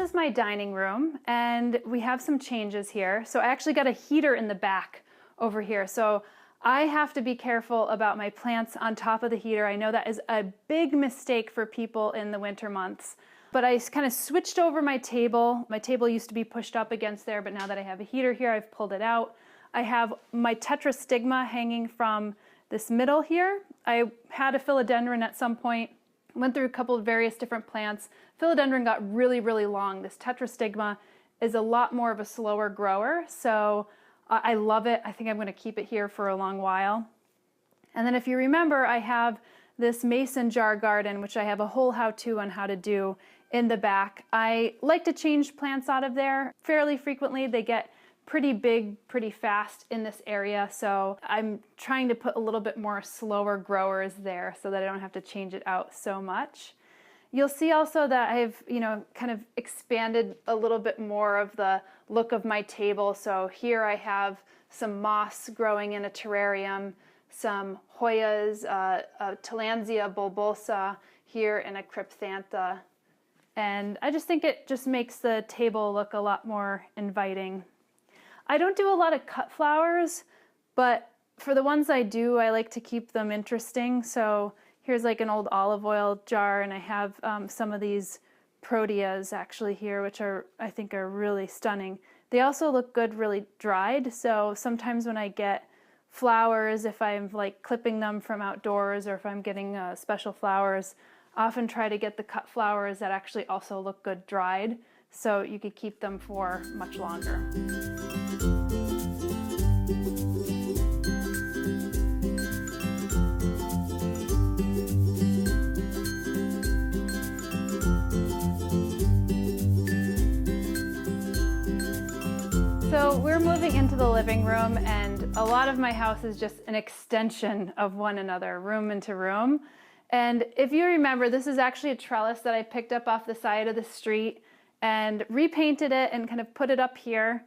is my dining room, and we have some changes here. So I actually got a heater in the back over here. So I have to be careful about my plants on top of the heater. I know that is a big mistake for people in the winter months. But I kind of switched over my table. My table used to be pushed up against there, but now that I have a heater here, I've pulled it out. I have my tetrastigma hanging from this middle here. I had a philodendron at some point, went through a couple of various different plants. Philodendron got really, really long. This tetrastigma is a lot more of a slower grower, so I love it. I think I'm going to keep it here for a long while. And then if you remember, I have this mason jar garden, which I have a whole how-to on how to do in the back. I like to change plants out of there fairly frequently. They get pretty big pretty fast in this area, so I'm trying to put a little bit more slower growers there so that I don't have to change it out so much. You'll see also that I've, kind of expanded a little bit more of the look of my table. So here I have some moss growing in a terrarium, some Hoyas, Tillandsia bulbosa here, and a Crypthantha. And I just think it just makes the table look a lot more inviting. I don't do a lot of cut flowers, but for the ones I do, I like to keep them interesting. So here's like an old olive oil jar, and I have some of these proteas actually here, which I think are really stunning. They also look good really dried, so sometimes when I get flowers, if I'm like clipping them from outdoors or if I'm getting special flowers, I often try to get the cut flowers that actually also look good dried, so you could keep them for much longer. So we're moving into the living room, and a lot of my house is just an extension of one another, room into room. And if you remember, this is actually a trellis that I picked up off the side of the street and repainted it and kind of put it up here.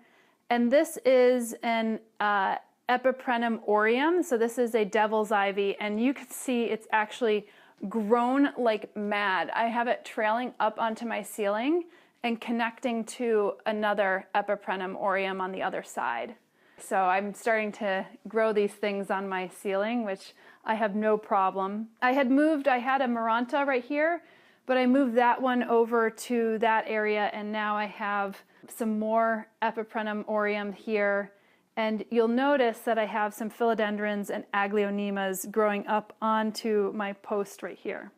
And this is an Epiprenum aureum. So this is a devil's ivy, and you can see it's actually grown like mad. I have it trailing up onto my ceiling and connecting to another Epiprenum aureum on the other side. So I'm starting to grow these things on my ceiling, which I have no problem. I had a Maranta right here, but I moved that one over to that area, and now I have some more Epiprenum aureum here. And you'll notice that I have some philodendrons and aglaonemas growing up onto my post right here.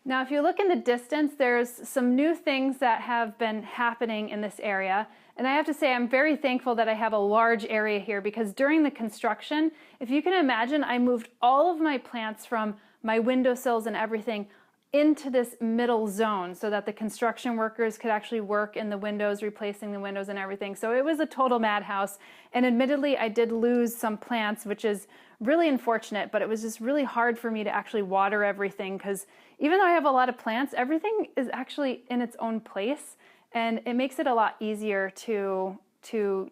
Now, if you look in the distance, there's some new things that have been happening in this area. And I have to say, I'm very thankful that I have a large area here, because during the construction, if you can imagine, I moved all of my plants from my windowsills and everything into this middle zone so that the construction workers could actually work in the windows, replacing the windows and everything. So it was a total madhouse. And admittedly, I did lose some plants, which is really unfortunate, but it was just really hard for me to actually water everything, because even though I have a lot of plants, everything is actually in its own place, and it makes it a lot easier to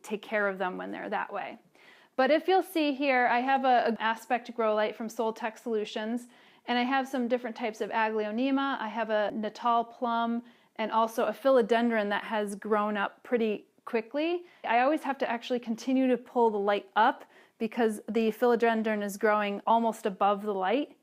take care of them when they're that way. But if you'll see here, I have an aspect grow light from Soltech Solutions, and I have some different types of aglaonema. I have a Natal plum and also a philodendron that has grown up pretty quickly. I always have to actually continue to pull the light up because the philodendron is growing almost above the light.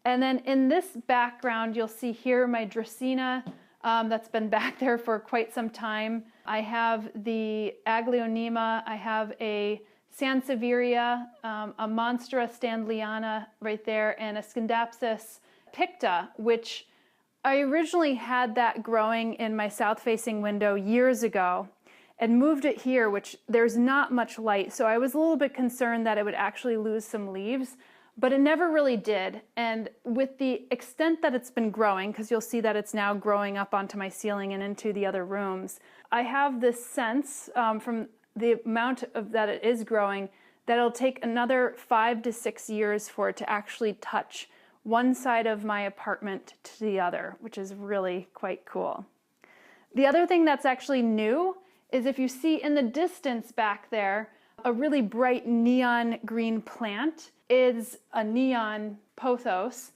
And then in this background, you'll see here my Dracaena that's been back there for quite some time. I have the aglaonema, I have a Sansevieria, a Monstera standliana right there, and a Scindapsus picta, which I originally had that growing in my south-facing window years ago and moved it here, which there's not much light, so I was a little bit concerned that it would actually lose some leaves, but it never really did. And with the extent that it's been growing, because you'll see that it's now growing up onto my ceiling and into the other rooms, I have this sense from the amount of that it is growing that it'll take another 5 to 6 years for it to actually touch one side of my apartment to the other, which is really quite cool. The other thing that's actually new is if you see in the distance back there, a really bright neon green plant is a neon pothos.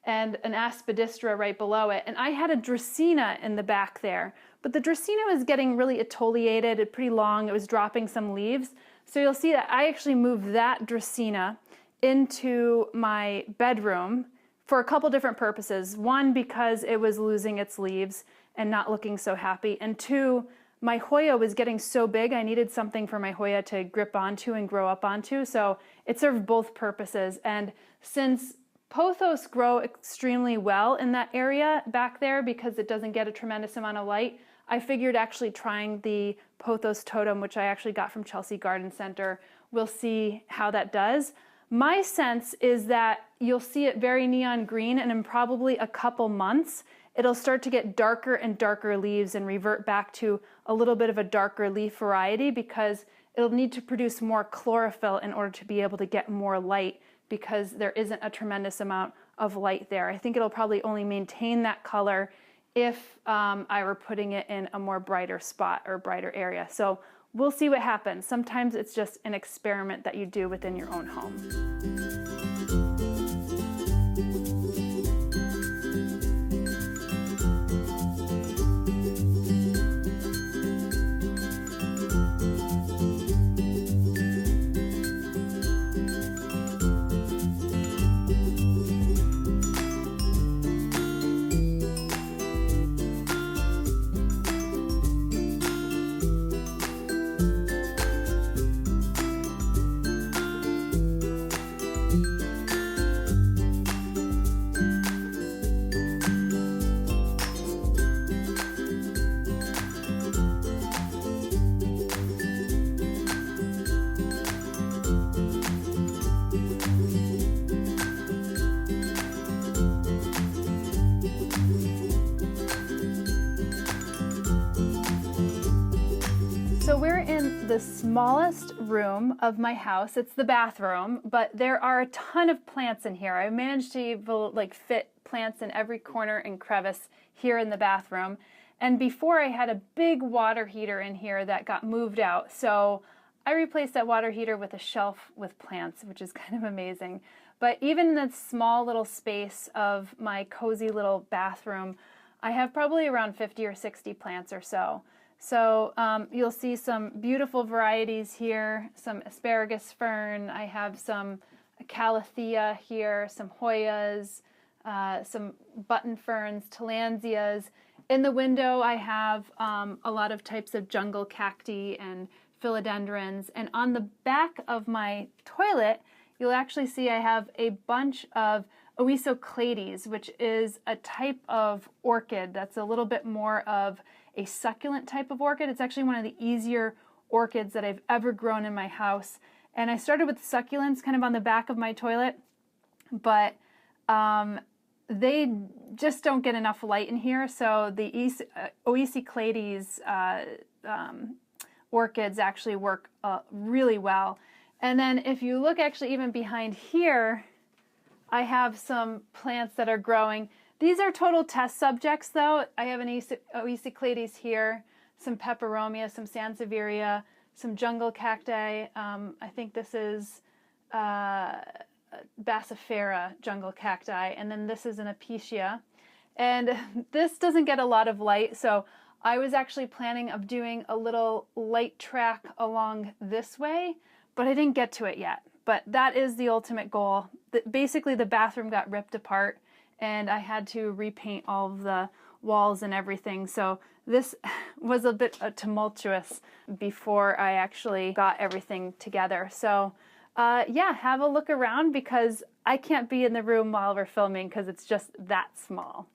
and an aspidistra right below it. And I had a dracaena in the back there, but the dracaena was getting really etiolated, pretty long. It was dropping some leaves. So you'll see that I actually moved that dracaena into my bedroom for a couple different purposes. One, because it was losing its leaves and not looking so happy. And two, my Hoya was getting so big, I needed something for my Hoya to grip onto and grow up onto. So it served both purposes. And since pothos grow extremely well in that area back there because it doesn't get a tremendous amount of light, I figured actually trying the pothos totem, which I actually got from Chelsea Garden Center, we'll see how that does. My sense is that you'll see it very neon green, and in probably a couple months, it'll start to get darker and darker leaves and revert back to a little bit of a darker leaf variety because it'll need to produce more chlorophyll in order to be able to get more light because there isn't a tremendous amount of light there. I think it'll probably only maintain that color if I were putting it in a more brighter spot or brighter area. So we'll see what happens. Sometimes it's just an experiment that you do within your own home. So we're in the smallest room of my house. It's the bathroom, but there are a ton of plants in here. I managed to fit plants in every corner and crevice here in the bathroom. And before I had a big water heater in here that got moved out. So I replaced that water heater with a shelf with plants, which is kind of amazing. But even in the small little space of my cozy little bathroom, I have probably around 50 or 60 plants or so. So you'll see some beautiful varieties here, some asparagus fern. I have some calathea here, some Hoyas, some button ferns, tillandsias. In the window I have a lot of types of jungle cacti and philodendrons. And on the back of my toilet, you'll actually see I have a bunch of Oesoclades, which is a type of orchid that's a little bit more of a succulent type of orchid. It's actually one of the easier orchids that I've ever grown in my house. And I started with succulents kind of on the back of my toilet, but they just don't get enough light in here. So the Oesoclades orchids actually work really well. And then if you look actually even behind here, I have some plants that are growing. These are total test subjects though. I have an Oesoclades here, some peperomia, some sansevieria, some jungle cacti. I think this is Bassifera jungle cacti, and then this is an Apicia. And this doesn't get a lot of light, so I was actually planning of doing a little light track along this way, but I didn't get to it yet. But that is the ultimate goal. Basically the bathroom got ripped apart and I had to repaint all of the walls and everything. So this was a bit tumultuous before I actually got everything together. So yeah, have a look around because I can't be in the room while we're filming because it's just that small.